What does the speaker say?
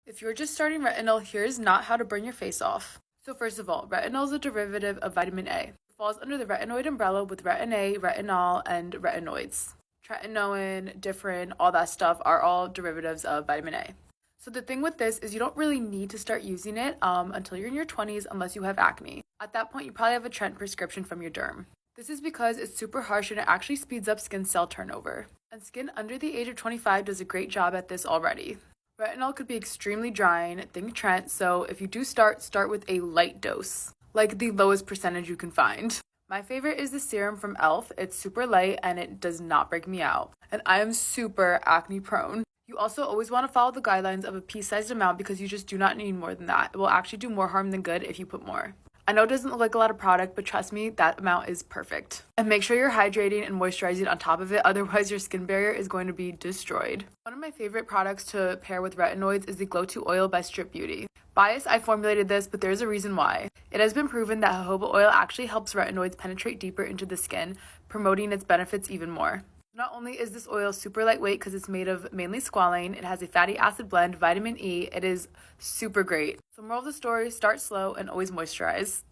If you're just starting retinol, here's not how to burn your face off. So first of all, retinol is a derivative of vitamin A. It falls under the retinoid umbrella with retin A, retinol, and retinoids. Tretinoin, differin, all that stuff are all derivatives of vitamin A. So the thing with this is you don't really need to start using it until you're in your 20s unless you have acne. At that point, you probably have a trend prescription from your derm. This is because it's super harsh and it actually speeds up skin cell turnover. And skin under the age of 25 does a great job at this already. Retinol could be extremely drying, think Trent, so if you do start with a light dose, like the lowest percentage you can find. My favorite is the serum from e.l.f. It's super light and it does not break me out. And I am super acne prone. You also always want to follow the guidelines of a pea-sized amount because you just do not need more than that. It will actually do more harm than good if you put more. I know it doesn't look like a lot of product, but trust me, that amount is perfect. And make sure you're hydrating and moisturizing on top of it, otherwise your skin barrier is going to be destroyed. One of my favorite products to pair with retinoids is the Glow 2 Oil by Strip Beauty. Bias, I formulated this, but there's a reason why. It has been proven that jojoba oil actually helps retinoids penetrate deeper into the skin, promoting its benefits even more. Not only is this oil super lightweight because it's made of mainly squalane, it has a fatty acid blend, vitamin E, it is super great. So moral of the story, start slow and always moisturize.